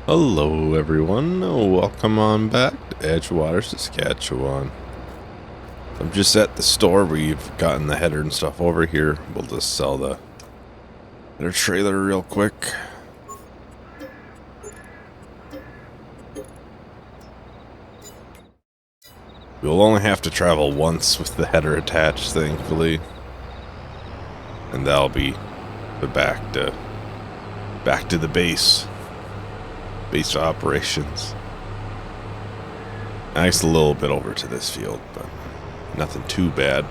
Hello everyone, welcome on back to Edgewater, Saskatchewan. I'm just at the store. We've gotten the header and stuff over here. We'll just sell the header trailer real quick. We'll only have to travel once with the header attached, thankfully. And that'll be back to the base operations. Nice, a little bit over to this field, but nothing too bad.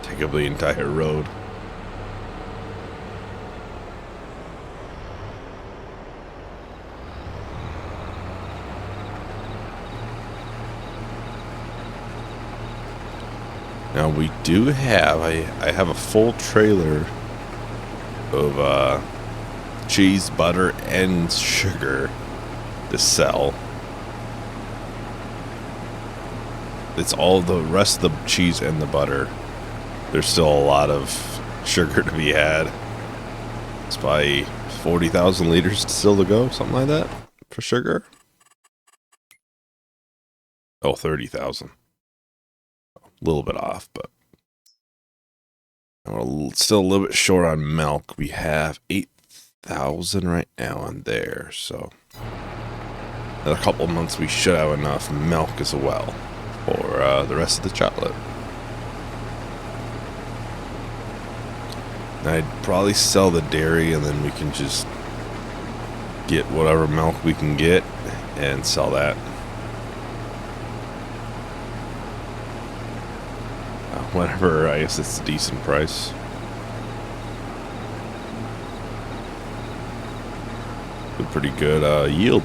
Take up the entire road. Now we do have, I have a full trailer of cheese, butter, and sugar to sell. It's all the rest of the cheese and the butter. There's still a lot of sugar to be had. It's by 40,000 liters still to go, something like that, for sugar. Oh, 30,000. A little bit off, but we're still a little bit short on milk. We have 8,000 right now on there, so in a couple of months we should have enough milk as well for the rest of the chocolate. And I'd probably sell the dairy, and then we can just get whatever milk we can get and sell that. Whatever, I guess it's a decent price. A pretty good yield.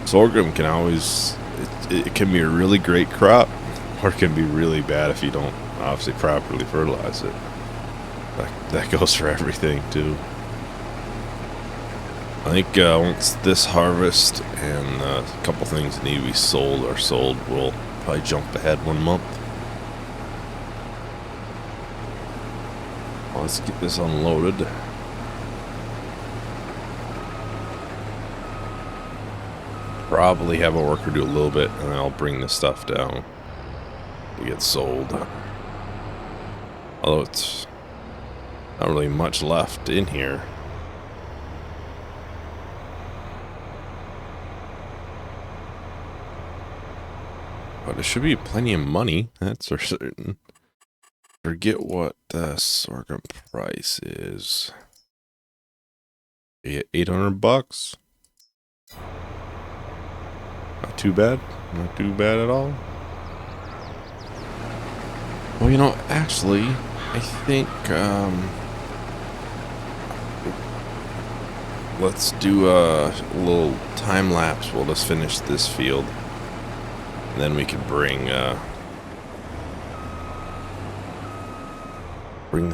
Sorghum can always, it can be a really great crop, or it can be really bad if you don't obviously properly fertilize it. That goes for everything too. I think once this harvest and a couple things that need to be sold are sold, we'll probably jump ahead 1 month. Well, let's get this unloaded. Probably have a worker do a little bit, and then I'll bring this stuff down to get sold. Although it's not really much left in here. But there should be plenty of money, that's for certain. Forget what the sorghum price is. 800 bucks. Not too bad. Not too bad at all. Well, you know, actually, I think let's do a little time lapse. We'll just finish this field. And then we can bring the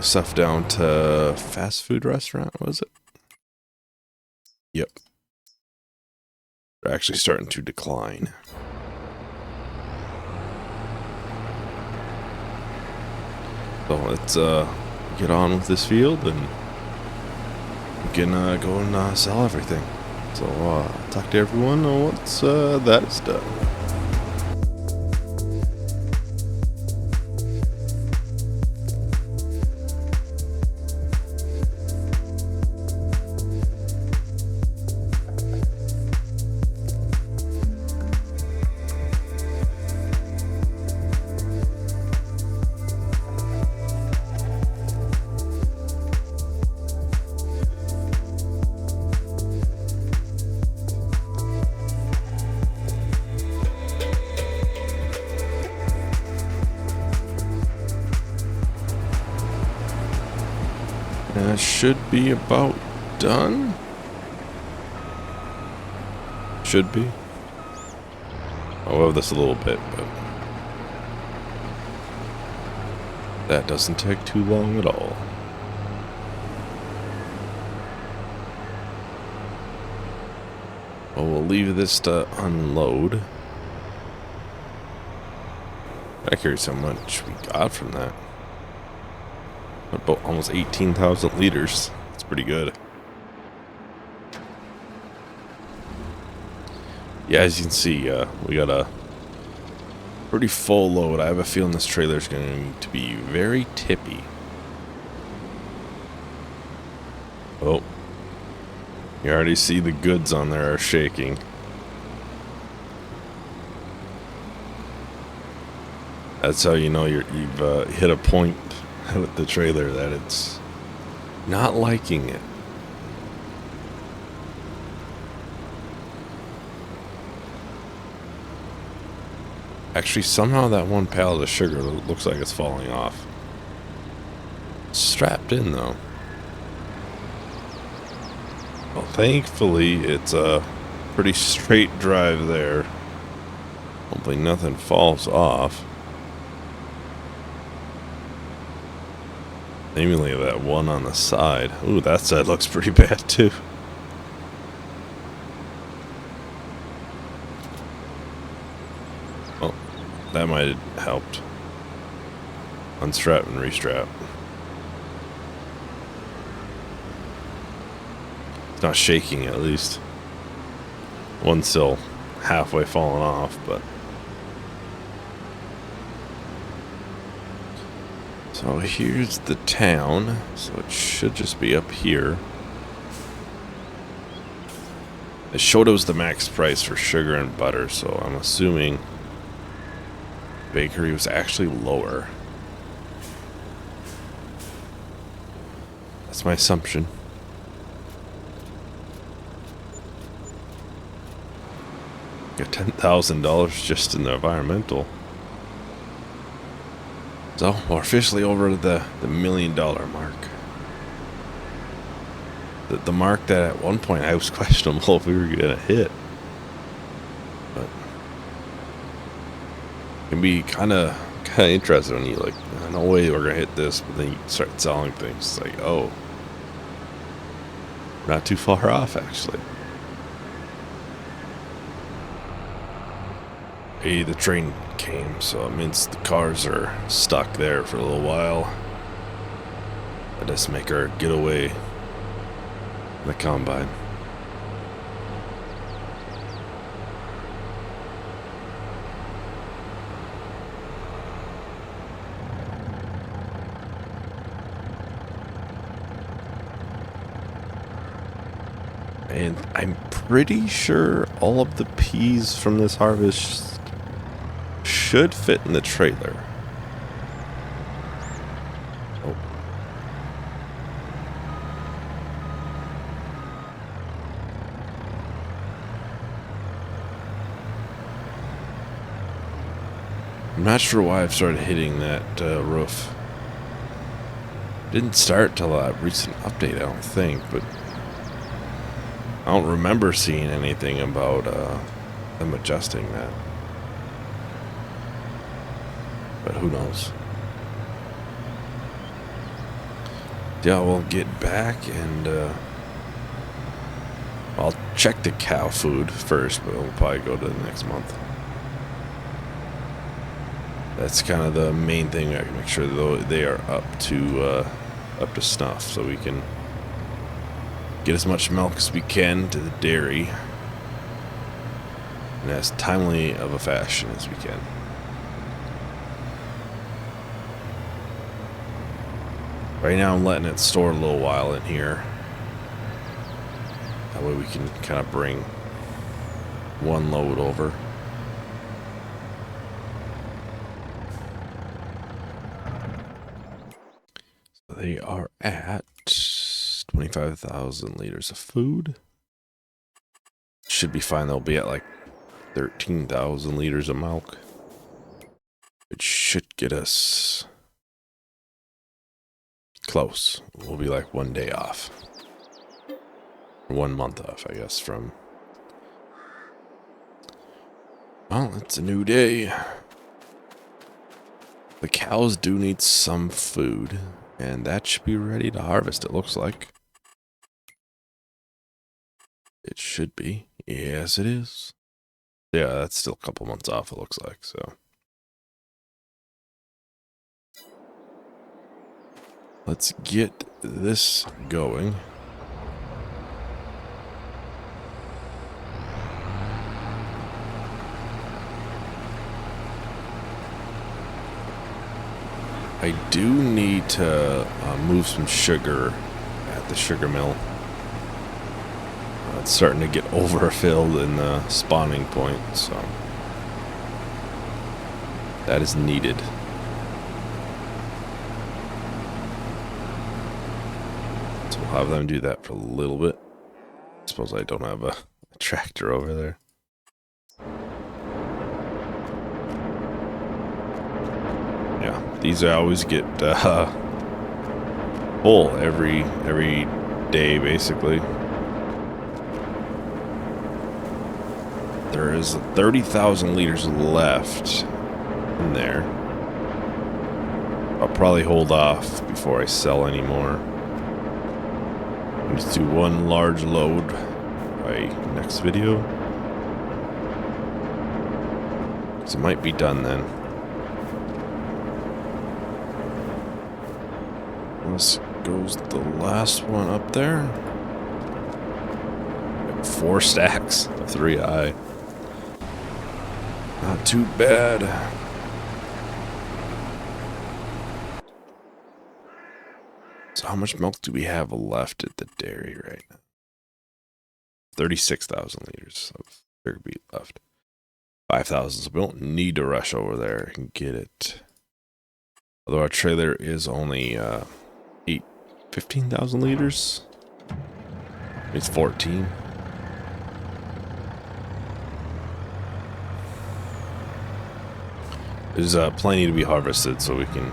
stuff down to fast food restaurant, was it? Yep. They're actually starting to decline. So let's get on with this field, and we can go and sell everything. So talk to everyone once that is done. That should be about done. Should be. I'll have this a little bit, but that doesn't take too long at all. Well, we'll leave this to unload. I'm curious how much we got from that. About almost 18,000 liters. That's pretty good. Yeah, as you can see, we got a pretty full load. I have a feeling this trailer is going to be very tippy. Oh, you already see the goods on there are shaking. That's how you know you've hit a point with the trailer that it's not liking it. Actually, somehow that one pallet of sugar looks like it's falling off. It's strapped in though. Well, thankfully it's a pretty straight drive there. Hopefully nothing falls off. Namely that one on the side. Ooh, that side looks pretty bad too. Oh, that might have helped. Unstrap and restrap. It's not shaking at least. One's still halfway falling off, but... So here's the town, so it should just be up here. It showed it was the max price for sugar and butter, so I'm assuming bakery was actually lower. That's my assumption. Got $10,000 just in the environmental. So, we're officially over to the $1 million mark. The mark that at one point I was questionable if we were going to hit. But it can be kind of interesting when you like, no way we're going to hit this, but then you start selling things. It's like, oh, we're not too far off actually. Hey, the train came, so it means the cars are stuck there for a little while. Let us make our getaway in the combine. And I'm pretty sure all of the peas from this harvest should fit in the trailer. Oh. I'm not sure why I've started hitting that roof. Didn't start till a recent update, I don't think, but I don't remember seeing anything about them adjusting that. But who knows? Yeah, we'll get back and I'll check the cow food first, but we'll probably go to the next month. That's kind of the main thing. I can make sure that they are up to snuff, so we can get as much milk as we can to the dairy in as timely of a fashion as we can. Right now I'm letting it store a little while in here. That way we can kind of bring one load over. So they are at 25,000 liters of food. Should be fine. They'll be at like 13,000 liters of milk. It should get us close. We'll be like 1 day off. 1 month off, I guess, from... Well, it's a new day. The cows do need some food, and that should be ready to harvest, it looks like. It should be. Yes, it is. Yeah, that's still a couple months off, it looks like, so... Let's get this going. I do need to move some sugar at the sugar mill. It's starting to get overfilled in the spawning point, so that is needed. So we'll have them do that for a little bit. I suppose I don't have a tractor over there. Yeah, these I always get full every day, basically. There is 30,000 liters left in there. I'll probably hold off before I sell any more. Just do one large load by next video. So it might be done then. This goes the last one up there. 4 stacks of 3i. Not too bad. So how much milk do we have left at the dairy right now? 36,000 liters of sugar beet left. 5,000, so we don't need to rush over there and get it. Although our trailer is only 15,000 liters. It's 14. There's plenty to be harvested, so we can...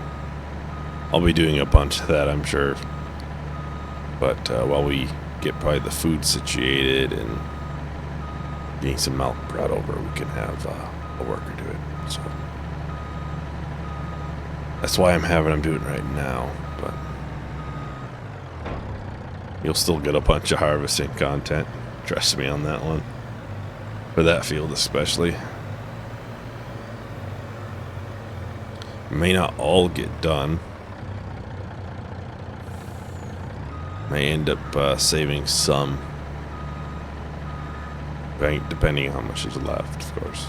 I'll be doing a bunch of that, I'm sure. But while we get probably the food situated and getting some milk brought over, we can have a worker do it. So that's why I'm having them do it right now. But you'll still get a bunch of harvesting content. Trust me on that one. For that field especially. May not all get done. May end up saving some. Depending on how much is left, of course.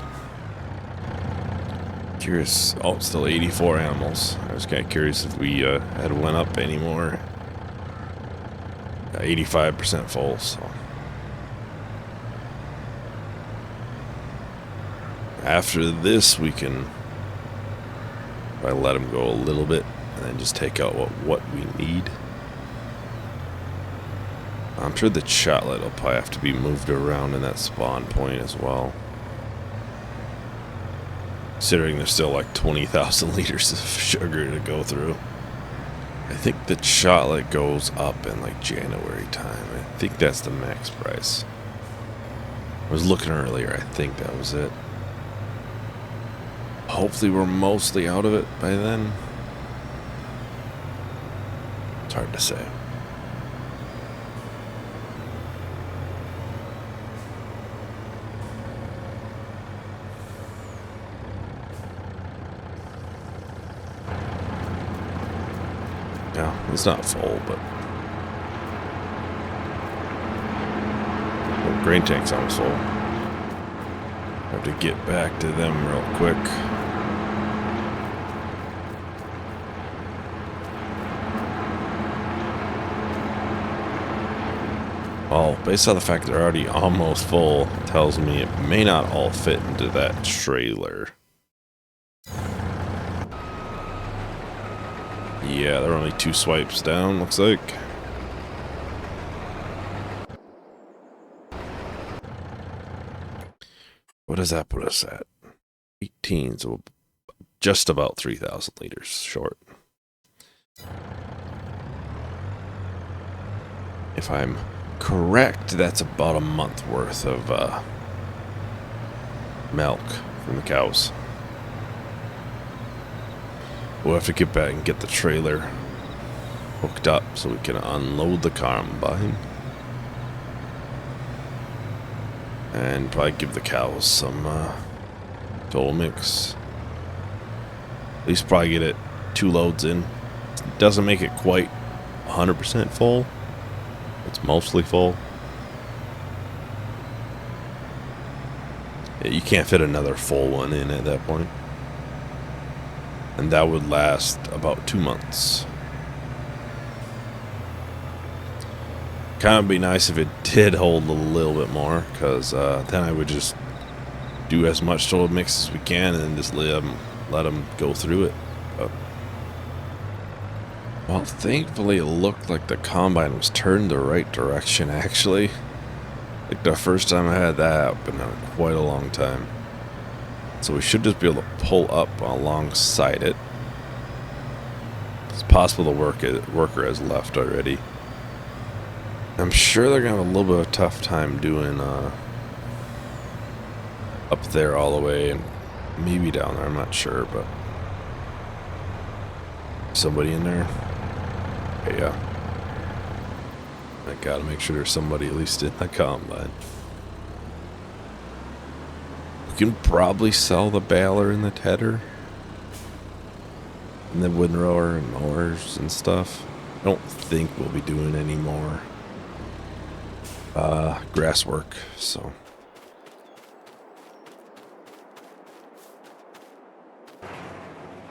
Curious. Oh, still 84 animals. I was kind of curious if we had went up anymore. 85% full, so. After this, we can probably let them go a little bit and then just take out what we need. I'm sure the chatlet will probably have to be moved around in that spawn point as well. Considering there's still like 20,000 liters of sugar to go through. I think the chatlet goes up in like January time. I think that's the max price. I was looking earlier, I think that was it. Hopefully we're mostly out of it by then. It's hard to say. Yeah, it's not full, but the grain tank's almost full. Have to get back to them real quick. Well, based on the fact they're already almost full, tells me it may not all fit into that trailer. Yeah, they're only 2 swipes down, looks like. What does that put us at? 18, so just about 3,000 liters short. If I'm correct, that's about a month worth of milk from the cows. We'll have to get back and get the trailer hooked up so we can unload the combine. And probably give the cows some total mix. At least probably get it 2 loads in It doesn't make it quite 100% full. It's mostly full. Yeah, you can't fit another full one in at that point. And that would last about 2 months. Kind of be nice if it did hold a little bit more, because then I would just do as much soil mix as we can and just let them go through it. But, well, thankfully it looked like the combine was turned the right direction, actually. Like the first time I had that happen in quite a long time. So we should just be able to pull up alongside it. It's possible the worker has left already. I'm sure they're going to have a little bit of a tough time doing up there all the way and maybe down there. I'm not sure, but somebody in there. Okay, yeah. I gotta make sure there's somebody at least in the combine. We can probably sell the baler and the tedder and the windrower and mowers and stuff. I don't think we'll be doing any more grass work, so.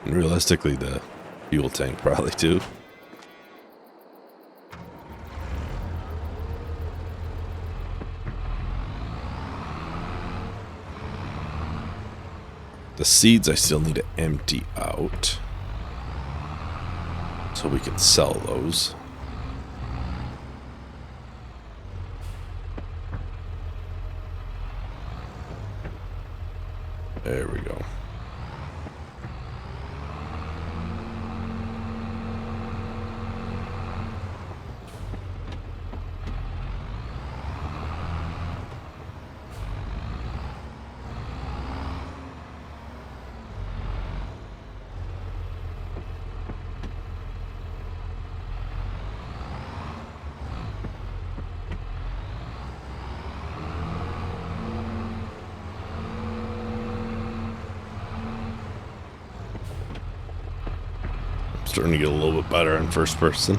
And realistically, the fuel tank probably too. The seeds I still need to empty out so we can sell those. There we go. Starting to get a little bit better in first person.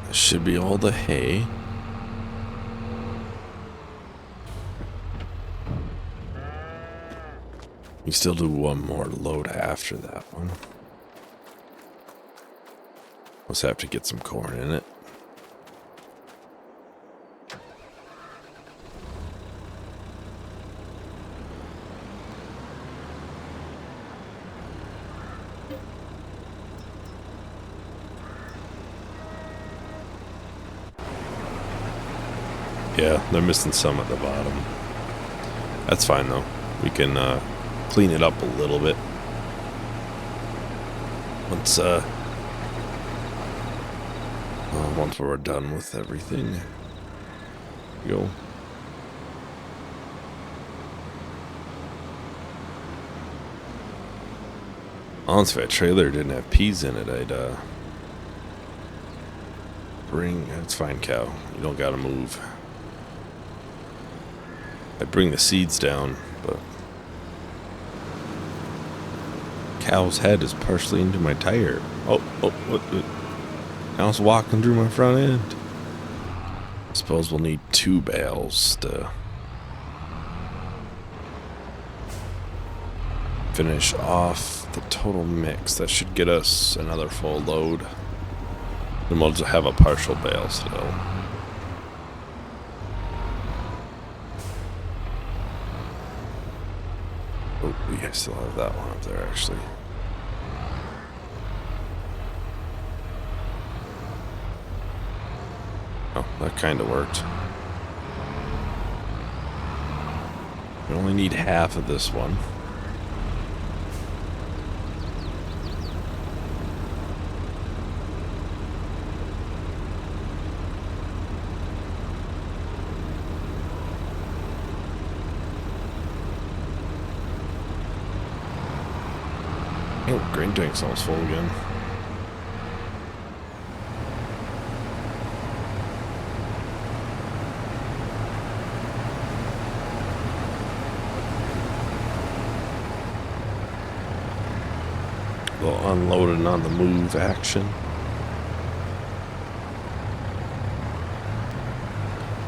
This should be all the hay. We still do one more load after that one. Let's have to get some corn in it. Yeah, they're missing some at the bottom. That's fine though. We can clean it up a little bit once we're done with everything. Go. Honestly, if that trailer didn't have peas in it, I'd bring. It's fine, cow. You don't gotta move. I'd bring the seeds down, but cow's head is partially into my tire. Oh, what? Cow's walking through my front end. I suppose we'll need 2 bales to finish off the total mix. That should get us another full load. And we'll just have a partial bale still. Oh, yeah, I still have that one up there, actually. Oh, that kind of worked. We only need half of this one. Oh, grain tank's almost full again. little unloading on the move action.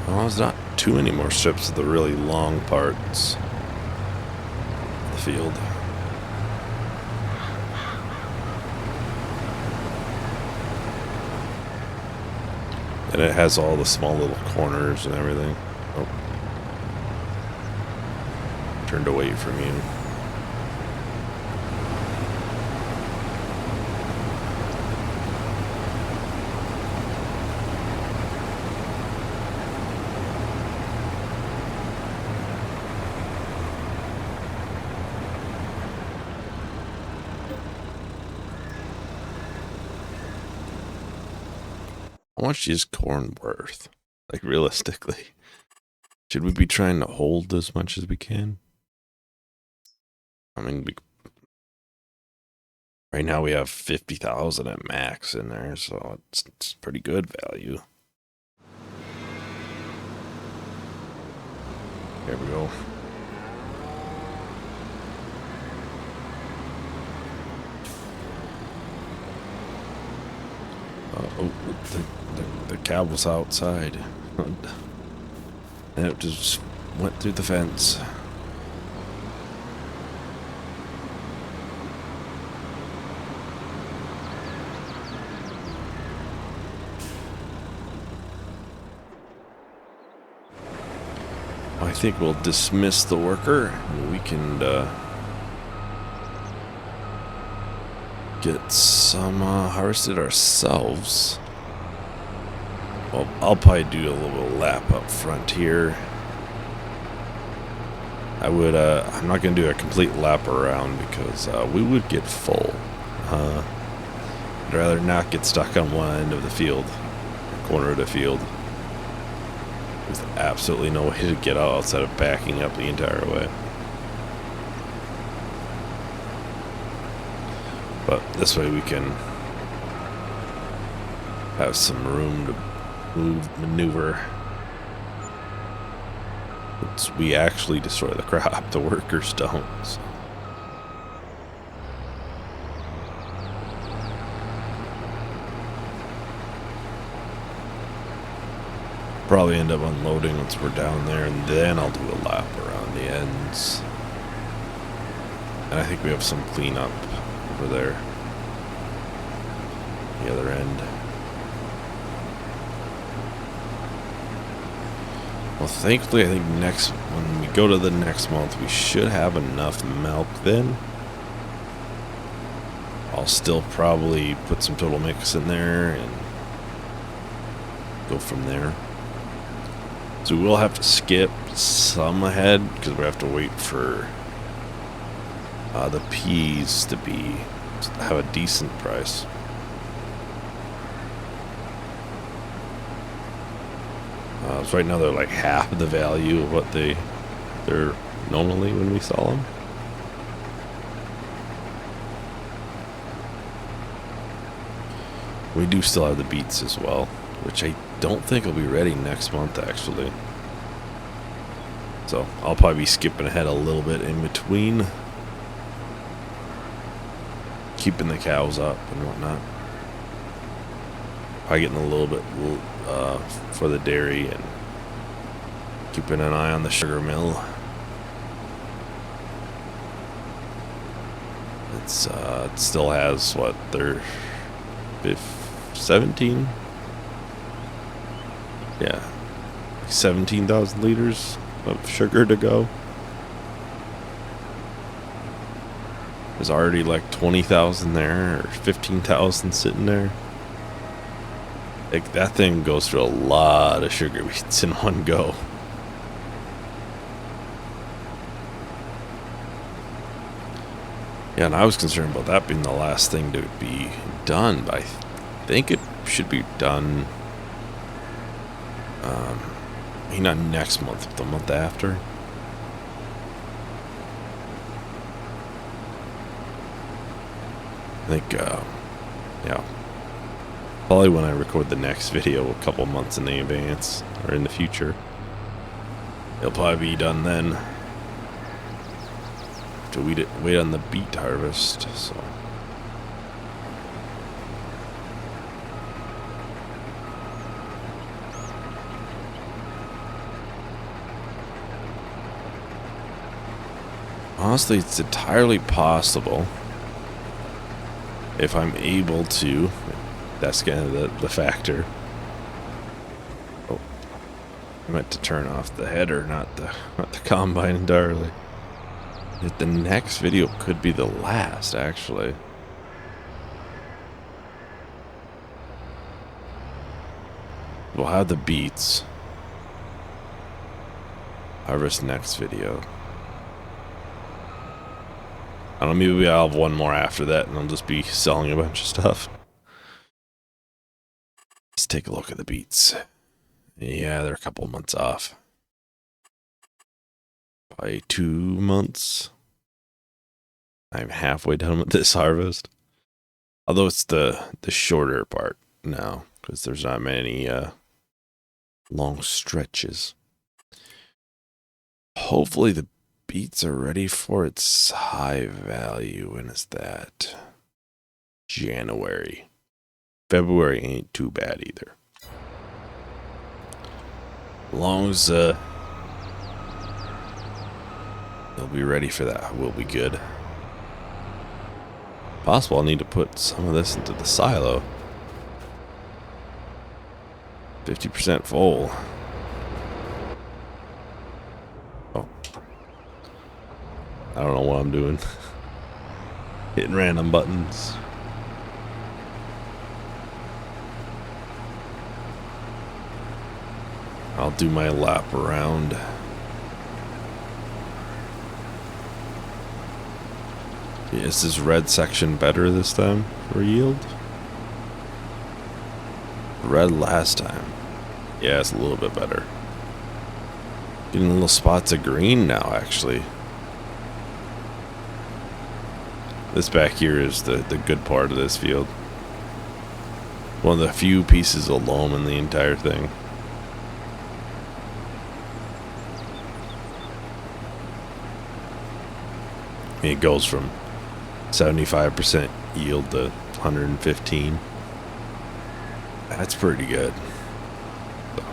Well, there's not too many more strips of the really long parts of the field. And it has all the small little corners and everything. Oh. Turned away from you. How much is corn worth? Like, realistically, should we be trying to hold as much as we can? I mean, right now we have 50,000 at max in there, so it's pretty good value. There we go. Oh, the cow was outside. And it just went through the fence. I think we'll dismiss the worker and we can get some harvested ourselves. Well, I'll probably do a little lap up front here. I'm not going to do a complete lap around because we would get full. I'd rather not get stuck on one end of the field, corner of the field. There's absolutely no way to get out outside of backing up the entire way. But this way we can have some room to maneuver. Once we actually destroy the crop, the workers don't. So. Probably end up unloading once we're down there, and then I'll do a lap around the ends. And I think we have some cleanup over there, the other end. Well, thankfully, I think when we go to the next month, we should have enough milk then. I'll still probably put some total mix in there and go from there. So we'll have to skip some ahead because we have to wait for the peas to have a decent price. So right now they're like half of the value of what they're normally when we sell them. We do still have the beets as well, which I don't think will be ready next month actually. So I'll probably be skipping ahead a little bit in between, keeping the cows up and whatnot. Probably getting a little bit for the dairy and keeping an eye on the sugar mill. It still has what, 17? Yeah, 17,000 liters of sugar to go. There's already like 20,000 there, or 15,000 sitting there. Like, that thing goes through a lot of sugar beets in one go. Yeah, and I was concerned about that being the last thing to be done, but I think it should be done, maybe not next month, but the month after. I think, yeah, probably when I record the next video a couple months in advance, or in the future. It'll probably be done then. To wait on the beet harvest, so honestly, it's entirely possible if I'm able to. That's kind of the factor. Oh, I meant to turn off the header, not the combine entirely. That the next video could be the last, actually. We'll have the beets. Harvest next video. I don't know, maybe I'll have one more after that and I'll just be selling a bunch of stuff. Let's take a look at the beets. Yeah, they're a couple months off. By 2 months. I'm halfway done with this harvest. Although it's the shorter part now, because there's not many long stretches. Hopefully the beets are ready for its high value. When is that? January. February ain't too bad either. As long as they'll be ready for that, we'll be good. Possible I'll need to put some of this into the silo. 50% full. Oh. I don't know what I'm doing. Hitting random buttons. I'll do my lap around. Is this red section better this time for yield? Red last time. Yeah, it's a little bit better. Getting little spots of green now, actually. This back here is the good part of this field. One of the few pieces of loam in the entire thing. It goes from 75% yield to 115. That's pretty good. So,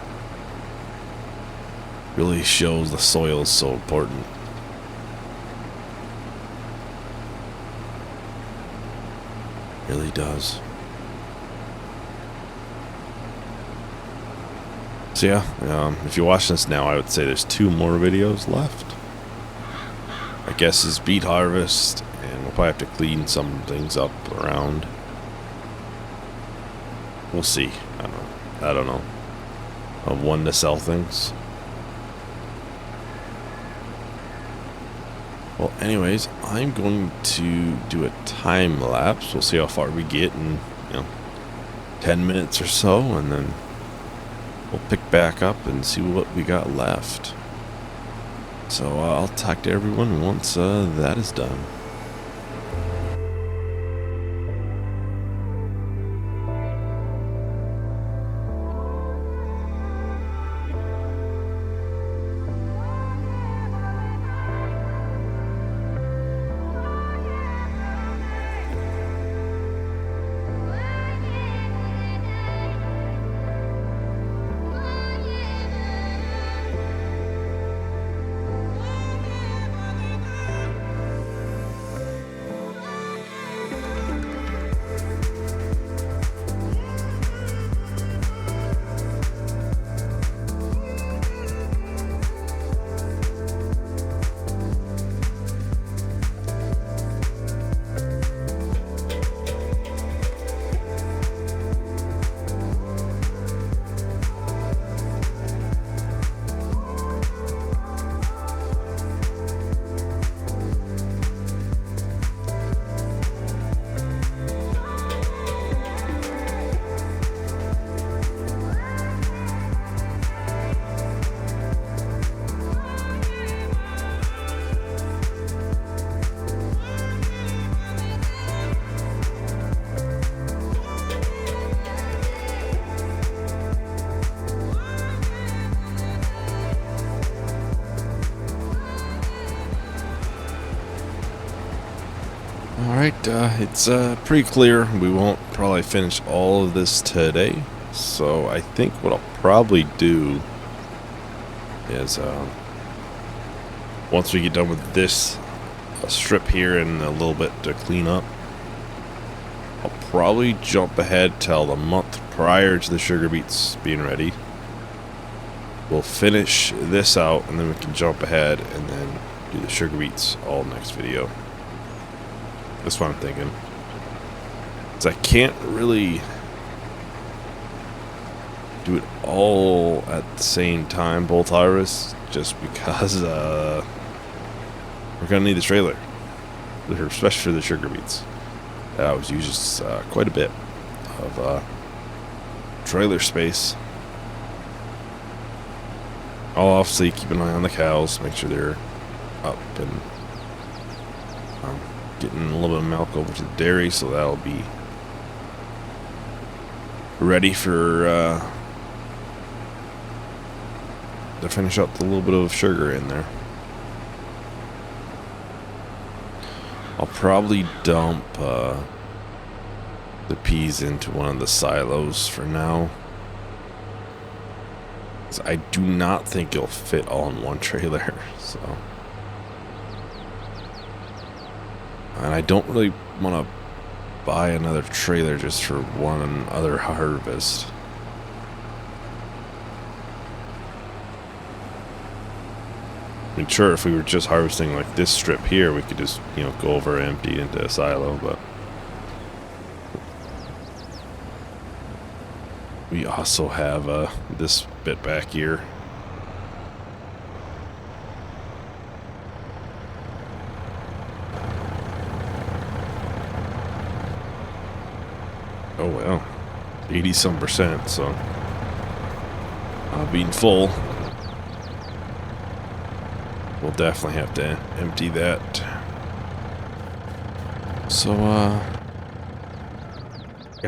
really shows the soil is so important. Really does. So yeah, if you're watching this now, I would say there's 2 more videos left. I guess is beet harvest, and we'll probably have to clean some things up around. We'll see. I don't know. Of when to sell things. Well, anyways, I'm going to do a time lapse. We'll see how far we get in, 10 minutes or so, and then we'll pick back up and see what we got left. So I'll talk to everyone once that is done. Alright, it's pretty clear we won't probably finish all of this today, so I think what I'll probably do is once we get done with this a strip here and a little bit to clean up. I'll probably jump ahead till the month prior to the sugar beets being ready. We'll finish this out and then we can jump ahead and then do the sugar beets all next video. That's what I'm thinking. Because I can't really do it all at the same time, both harvests, just because we're gonna need the trailer, especially for the sugar beets. That always uses quite a bit of trailer space. I'll obviously keep an eye on the cows, make sure they're up and getting a little bit of milk over to the dairy, so that'll be ready for to finish up the little bit of sugar in there. I'll probably dump the peas into one of the silos for now. I do not think it'll fit all in one trailer, so. And I don't really want to buy another trailer just for one other harvest. I mean, sure, if we were just harvesting like this strip here, we could just, you know, go over empty into a silo, but we also have this bit back here. Oh well, 80-some%, so being full. We'll definitely have to empty that. So, I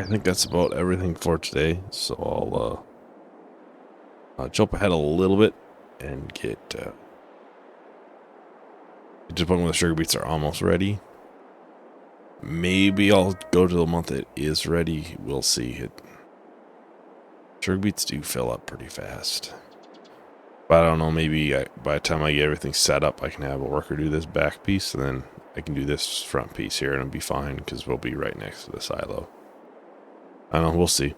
think that's about everything for today. So I'll jump ahead a little bit and get to the point where the sugar beets are almost ready. Maybe I'll go to the month it is ready. We'll see. Sugar beets do fill up pretty fast. But I don't know, maybe by the time I get everything set up, I can have a worker do this back piece, and then I can do this front piece here, and it'll be fine, because we'll be right next to the silo. I don't know, we'll see.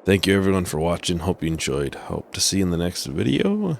Thank you everyone for watching, hope you enjoyed. Hope to see you in the next video.